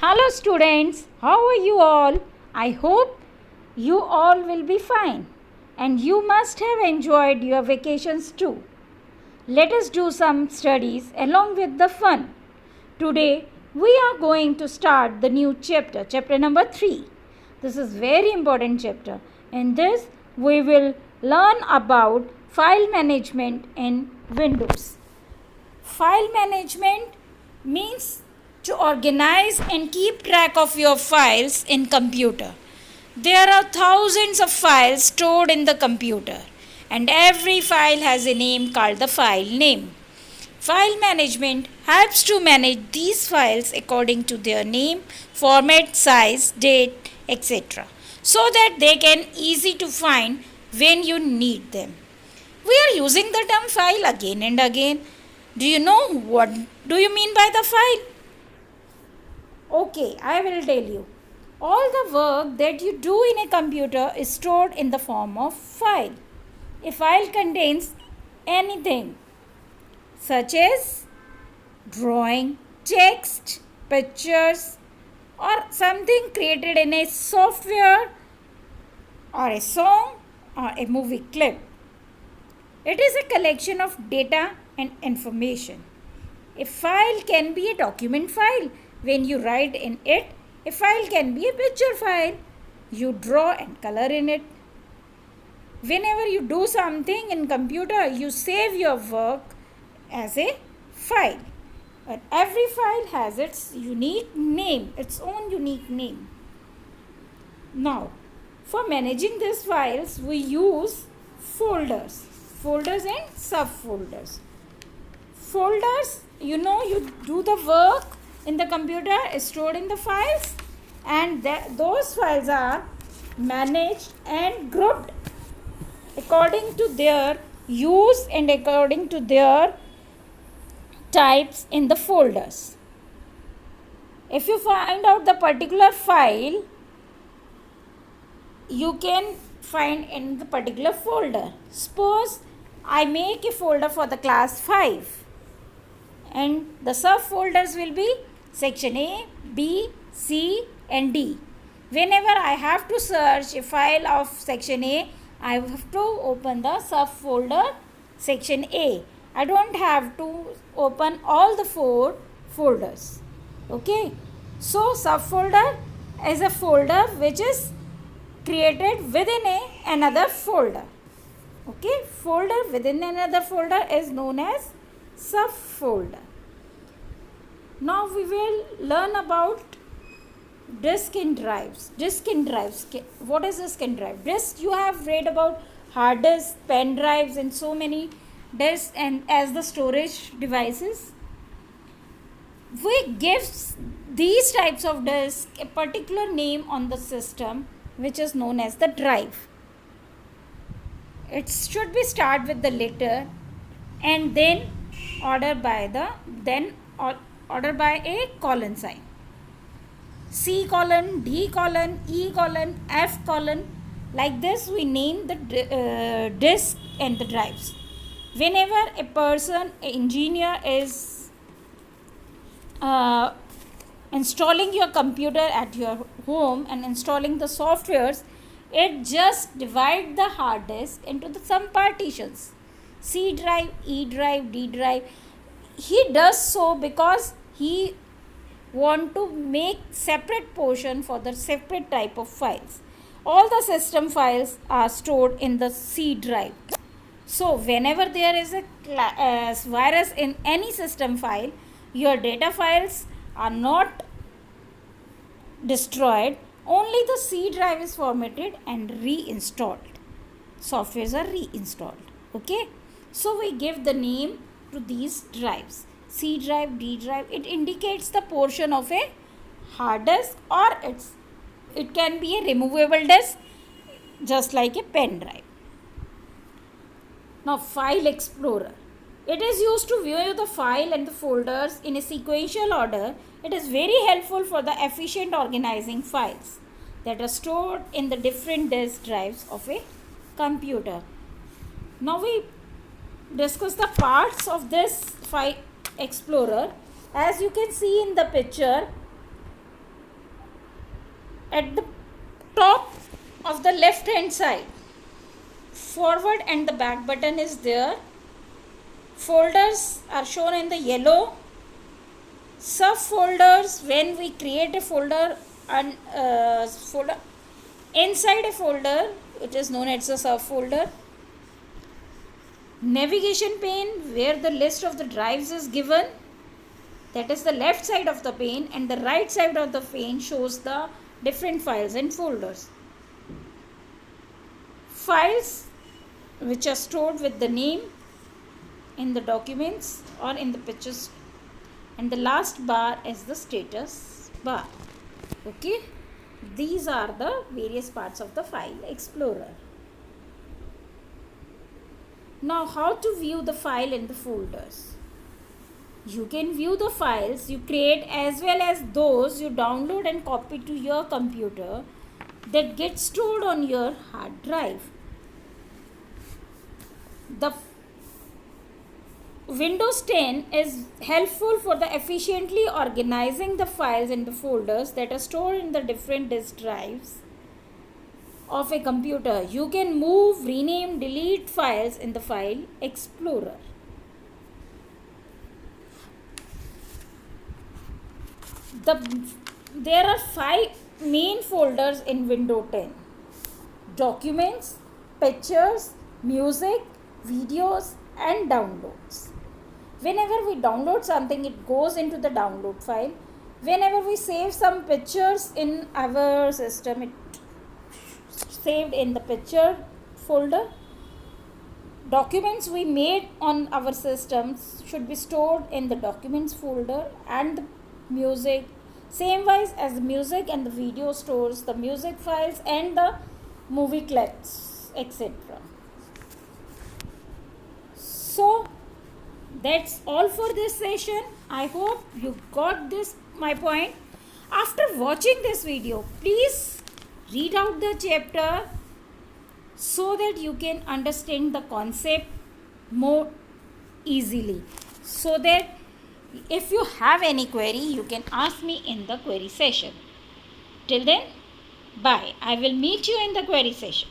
Hello students, how are you all? I hope you all will be fine and you must have enjoyed your vacations too. Let us do some studies along with the fun. Today we are going to start the new chapter, chapter number 3. This is very important chapter. In this we will learn about file management in Windows. File management means to organize and keep track of your files in computer. There are thousands of files stored in the computer and every file has a name called the file name. File management helps to manage these files according to their name, format, size, date, etc. so that they can easy to find when you need them. We are using the term file again and again. Do you know what do you mean by the file? Okay, I will tell you. All the work that you do in a computer is stored in the form of file. A file contains anything such as drawing, text, pictures, or something created in a software or a song or a movie clip. It is a collection of data and information. A file can be a document file when you write in it. A file can be a picture file. You draw and color in it. Whenever you do something in computer, you save your work as a file. But every file has its unique name, its own unique name. Now, for managing these files, we use folders and subfolders. Folders, you do the work in the computer is stored in the files, and those files are managed and grouped according to their use and according to their types in the folders. If you find out the particular file, you can find in the particular folder. Suppose I make a folder for the class 5 and the subfolders will be section A, B, C and D. Whenever I have to search a file of section A, I have to open the subfolder section A. I don't have to open all the 4 folders. Okay. So subfolder is a folder which is created within another folder. Okay, folder within another folder is known as subfolder. Now we will learn about disk and drives. Disk and drives. What is disk and drive? Disk, you have read about hard disk, pen drives and so many disks and as the storage devices. We give these types of disk a particular name on the system which is known as the drive. It should be start with the letter and then ordered by a colon sign. C colon, D colon, E colon, F colon. Like this we name the disk and the drives. Whenever a person, an engineer is installing your computer at your home and installing the softwares, it just divide the hard disk into some partitions. C drive, E drive, D drive. He does so because he want to make separate portion for the separate type of files. All the system files are stored in the C drive. So whenever there is a virus in any system file, your data files are not destroyed, only the C drive is formatted and reinstalled. Softwares are reinstalled. Okay. So we give the name to these drives. C drive, D drive. It indicates the portion of a hard disk or it can be a removable disk just like a pen drive. Now File Explorer. It is used to view the file and the folders in a sequential order. It is very helpful for the efficient organizing files that are stored in the different disk drives of a computer. Now we discuss the parts of this File Explorer. As you can see in the picture, at the top of the left hand side, forward and the back button is there. Folders are shown in the yellow. Subfolders, when we create a folder and folder inside a folder, it is known as a subfolder. Navigation pane, where the list of the drives is given, that is the left side of the pane, and the right side of the pane shows the different files and folders. Files which are stored with the name in the documents or in the pictures, and the last bar is the status bar. Okay, these are the various parts of the file explorer. Now, how to view the file in the folders? You can view the files you create as well as those you download and copy to your computer that get stored on your hard drive. The Windows 10 is helpful for the efficiently organizing the files in the folders that are stored in the different disk drives of a computer. You can move, rename, delete files in the file explorer. There are 5 main folders in Windows 10: documents, pictures, music, videos, and downloads. Whenever we download something, it goes into the download file. Whenever we save some pictures in our system, it saved in the picture folder. Documents we made on our systems should be stored in the documents folder, and the music, same wise as the music and the video stores the music files and the movie clips, etc. So that's all for this session. I hope you got this my point. After watching this video, please read out the chapter so that you can understand the concept more easily. So that if you have any query, you can ask me in the query session. Till then, bye. I will meet you in the query session.